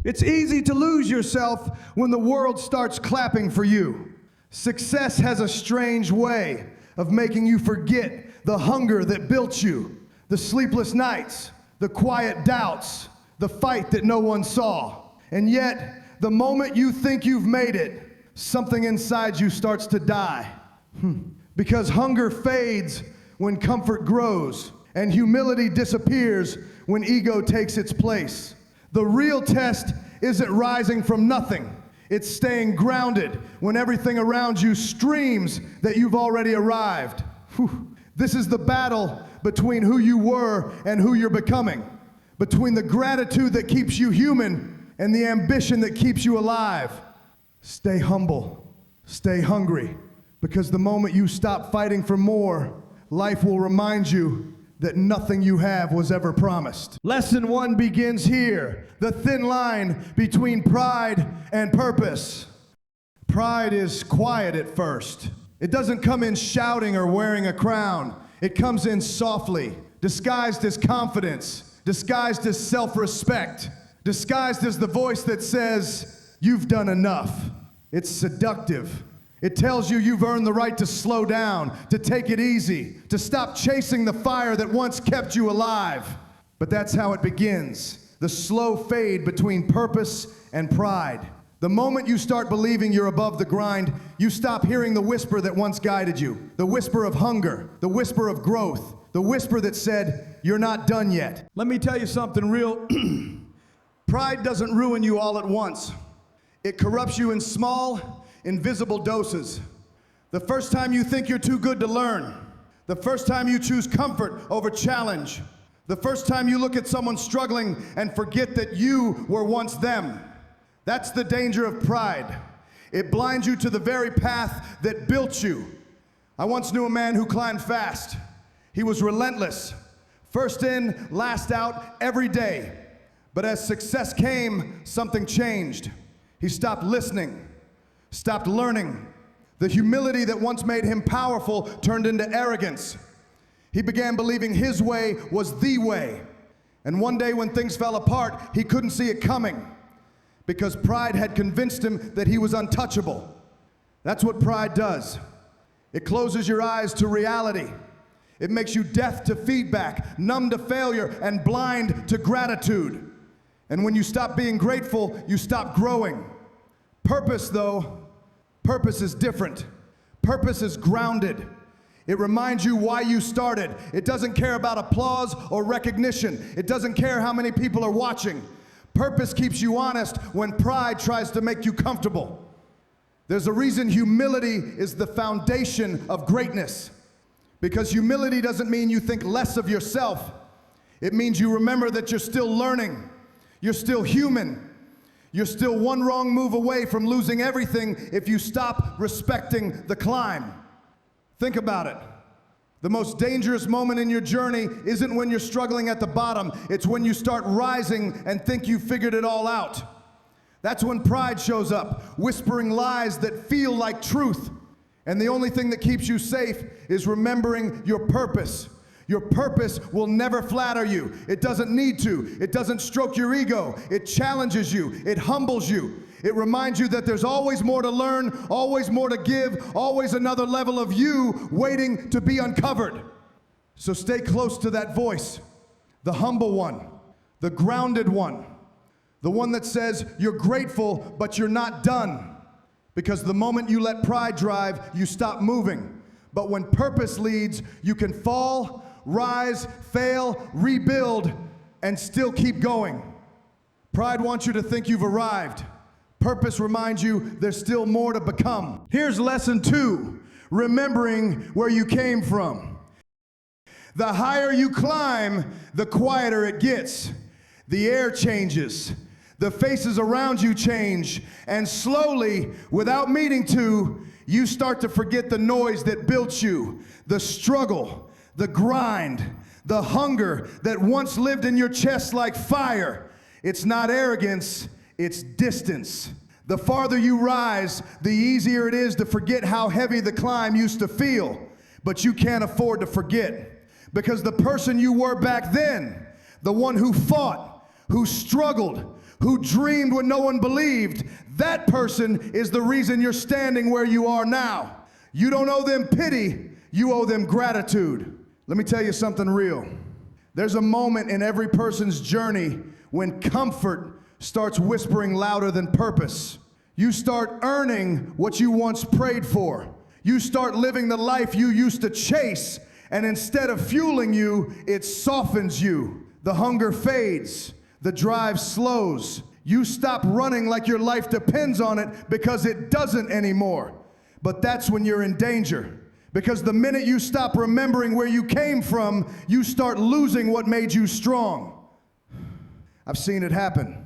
It's easy to lose yourself when the world starts clapping for you. Success has a strange way of making you forget the hunger that built you, the sleepless nights, the quiet doubts, the fight that no one saw. And yet, the moment you think you've made it, something inside you starts to die. Because hunger fades when comfort grows, and humility disappears when ego takes its place. The real test isn't rising from nothing. It's staying grounded when everything around you screams that you've already arrived. This is the battle between who you were and who you're becoming, between the gratitude that keeps you human and the ambition that keeps you alive. Stay humble, stay hungry, because the moment you stop fighting for more, life will remind you that nothing you have was ever promised. Lesson 1 begins here, the thin line between pride and purpose. Pride is quiet at first. It doesn't come in shouting or wearing a crown. It comes in softly, disguised as confidence, disguised as self-respect, disguised as the voice that says, "You've done enough." It's seductive. It tells you you've earned the right to slow down, to take it easy, to stop chasing the fire that once kept you alive. But that's how it begins, the slow fade between purpose and pride. The moment you start believing you're above the grind, you stop hearing the whisper that once guided you, the whisper of hunger, the whisper of growth, the whisper that said, "You're not done yet." Let me tell you something real. Pride doesn't ruin you all at once. It corrupts you in small, invisible doses. The first time you think you're too good to learn, the first time you choose comfort over challenge, the first time you look at someone struggling and forget that you were once them. That's the danger of pride. It blinds you to the very path that built you. I once knew a man who climbed fast. He was relentless, first in, last out, every day. But as success came, something changed. He stopped listening, stopped learning. The humility that once made him powerful turned into arrogance. He began believing his way was the way. And one day when things fell apart, he couldn't see it coming because pride had convinced him that he was untouchable. That's what pride does. It closes your eyes to reality. It makes you deaf to feedback, numb to failure, and blind to gratitude. And when you stop being grateful, you stop growing. Purpose, though, purpose is different. Purpose is grounded. It reminds you why you started. It doesn't care about applause or recognition. It doesn't care how many people are watching. Purpose keeps you honest when pride tries to make you comfortable. There's a reason humility is the foundation of greatness. Because humility doesn't mean you think less of yourself. It means you remember that you're still learning. You're still human. You're still one wrong move away from losing everything if you stop respecting the climb. Think about it. The most dangerous moment in your journey isn't when you're struggling at the bottom. It's when you start rising and think you figured it all out. That's when pride shows up, whispering lies that feel like truth. And the only thing that keeps you safe is remembering your purpose. Your purpose will never flatter you. It doesn't need to. It doesn't stroke your ego. It challenges you. It humbles you. It reminds you that there's always more to learn, always more to give, always another level of you waiting to be uncovered. So stay close to that voice, the humble one, the grounded one, the one that says you're grateful, but you're not done. Because the moment you let pride drive, you stop moving. But when purpose leads, you can fall, rise, fail, rebuild, and still keep going. Pride wants you to think you've arrived. Purpose reminds you there's still more to become. Here's lesson 2, remembering where you came from. The higher you climb, the quieter it gets. The air changes. The faces around you change. And slowly, without meaning to, you start to forget the noise that built you, the struggle, the grind, the hunger that once lived in your chest like fire. It's not arrogance, it's distance. The farther you rise, the easier it is to forget how heavy the climb used to feel. But you can't afford to forget, because the person you were back then, the one who fought, who struggled, who dreamed when no one believed. That person is the reason you're standing where you are now. You don't owe them pity, you owe them gratitude. Let me tell you something real. There's a moment in every person's journey when comfort starts whispering louder than purpose. You start earning what you once prayed for. You start living the life you used to chase, and instead of fueling you, it softens you. The hunger fades, the drive slows. You stop running like your life depends on it because it doesn't anymore. But that's when you're in danger, because the minute you stop remembering where you came from, you start losing what made you strong. I've seen it happen.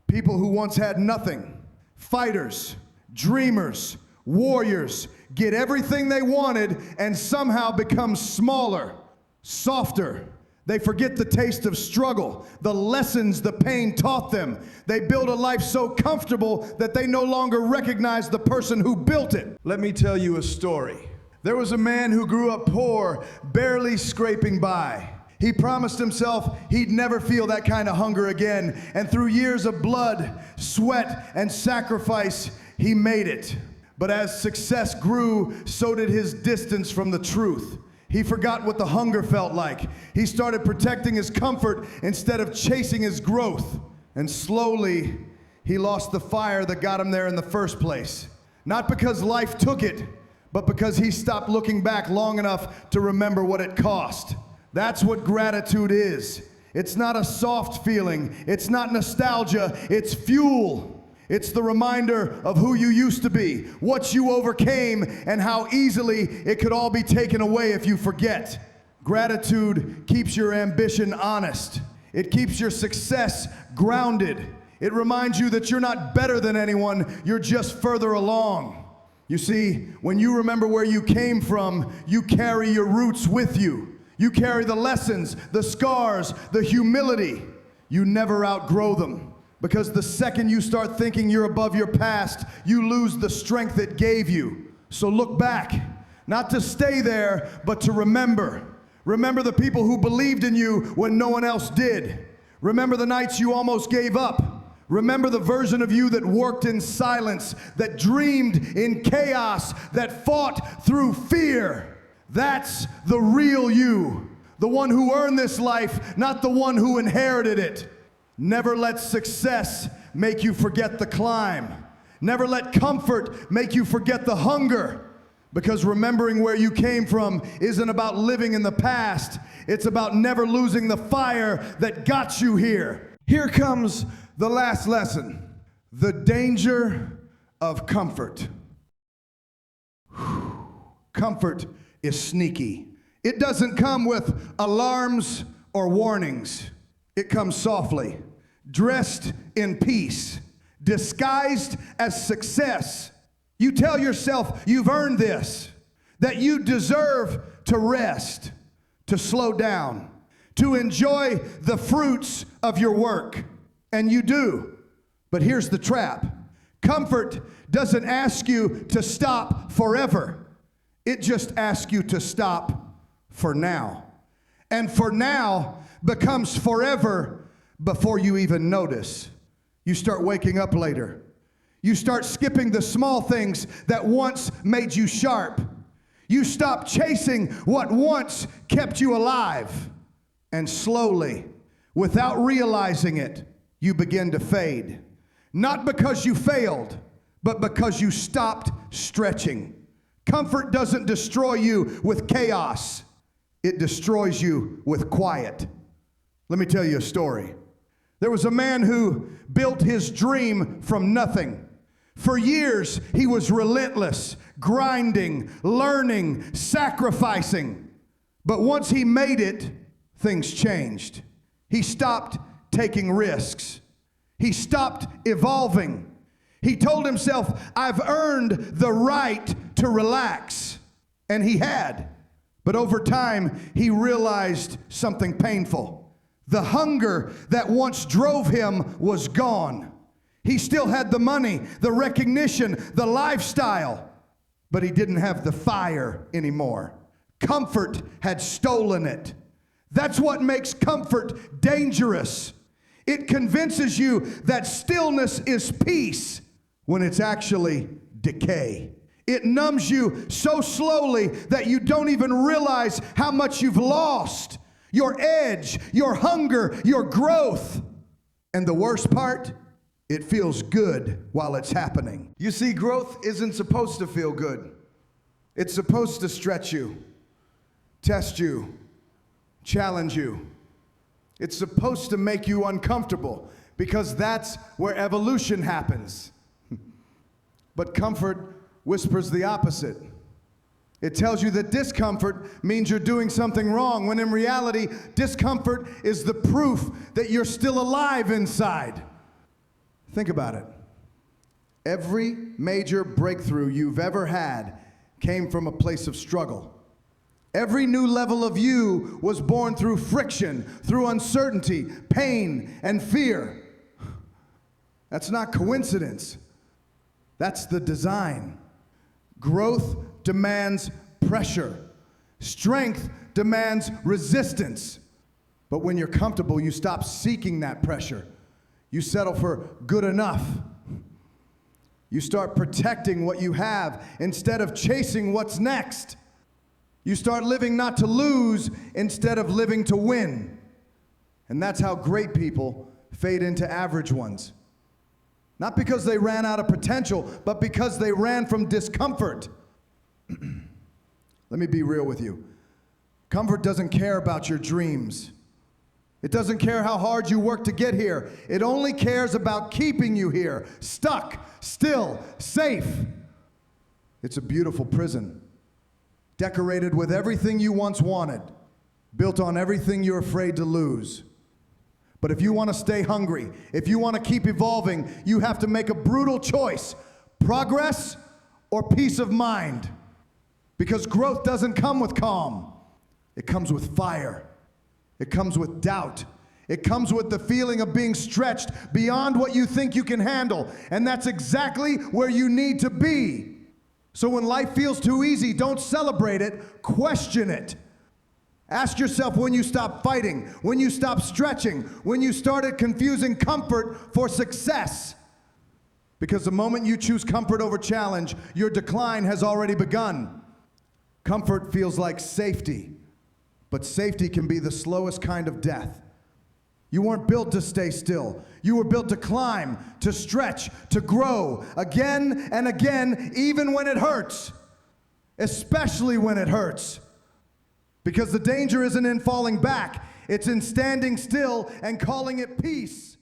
People who once had nothing, fighters, dreamers, warriors, get everything they wanted and somehow become smaller, softer. They forget the taste of struggle, the lessons the pain taught them. They build a life so comfortable that they no longer recognize the person who built it. Let me tell you a story. There was a man who grew up poor, barely scraping by. He promised himself he'd never feel that kind of hunger again, and through years of blood, sweat, and sacrifice, he made it. But as success grew, so did his distance from the truth. He forgot what the hunger felt like. He started protecting his comfort instead of chasing his growth. And slowly, he lost the fire that got him there in the first place. Not because life took it, but because he stopped looking back long enough to remember what it cost. That's what gratitude is. It's not a soft feeling. It's not nostalgia. It's fuel. It's the reminder of who you used to be, what you overcame, and how easily it could all be taken away if you forget. Gratitude keeps your ambition honest. It keeps your success grounded. It reminds you that you're not better than anyone, you're just further along. You see, when you remember where you came from, you carry your roots with you. You carry the lessons, the scars, the humility. You never outgrow them. Because the second you start thinking you're above your past, you lose the strength it gave you. So look back, not to stay there, but to remember. Remember the people who believed in you when no one else did. Remember the nights you almost gave up. Remember the version of you that worked in silence, that dreamed in chaos, that fought through fear. That's the real you, the one who earned this life, not the one who inherited it. Never let success make you forget the climb. Never let comfort make you forget the hunger. Because remembering where you came from isn't about living in the past. It's about never losing the fire that got you here. Here comes the last lesson. The danger of comfort. Comfort is sneaky. It doesn't come with alarms or warnings. It comes softly, dressed in peace, disguised as success. You tell yourself you've earned this, that you deserve to rest, to slow down, to enjoy the fruits of your work. And you do. But here's the trap. Comfort doesn't ask you to stop forever. It just asks you to stop for now. And for now becomes forever before you even notice. You start waking up later. You start skipping the small things that once made you sharp. You stop chasing what once kept you alive. And slowly, without realizing it, you begin to fade. Not because you failed, but because you stopped stretching. Comfort doesn't destroy you with chaos. It destroys you with quiet. Let me tell you a story. There was a man who built his dream from nothing. For years, he was relentless, grinding, learning, sacrificing. But once he made it, things changed. He stopped taking risks. He stopped evolving. He told himself, I've earned the right to relax. And he had. But over time, he realized something painful. The hunger that once drove him was gone. He still had the money, the recognition, the lifestyle, but he didn't have the fire anymore. Comfort had stolen it. That's what makes comfort dangerous. It convinces you that stillness is peace when it's actually decay. It numbs you so slowly that you don't even realize how much you've lost. Your edge, your hunger, your growth. And the worst part, it feels good while it's happening. You see, growth isn't supposed to feel good. It's supposed to stretch you, test you, challenge you. It's supposed to make you uncomfortable because that's where evolution happens. But comfort whispers the opposite. It tells you that discomfort means you're doing something wrong, when in reality, discomfort is the proof that you're still alive inside. Think about it. Every major breakthrough you've ever had came from a place of struggle. Every new level of you was born through friction, through uncertainty, pain, and fear. That's not coincidence. That's the design. Growth demands pressure. Strength demands resistance. But when you're comfortable, you stop seeking that pressure. You settle for good enough. You start protecting what you have instead of chasing what's next. You start living not to lose instead of living to win. And that's how great people fade into average ones. Not because they ran out of potential, but because they ran from discomfort. Let me be real with you. Comfort doesn't care about your dreams. It doesn't care how hard you work to get here. It only cares about keeping you here, stuck, still, safe. It's a beautiful prison, decorated with everything you once wanted, built on everything you're afraid to lose. But if you want to stay hungry, if you want to keep evolving, you have to make a brutal choice: progress or peace of mind. Because growth doesn't come with calm. It comes with fire. It comes with doubt. It comes with the feeling of being stretched beyond what you think you can handle. And that's exactly where you need to be. So when life feels too easy, don't celebrate it, question it. Ask yourself when you stopped fighting, when you stopped stretching, when you started confusing comfort for success. Because the moment you choose comfort over challenge, your decline has already begun. Comfort feels like safety, but safety can be the slowest kind of death. You weren't built to stay still. You were built to climb, to stretch, to grow again and again, even when it hurts, especially when it hurts. Because the danger isn't in falling back, it's in standing still and calling it peace.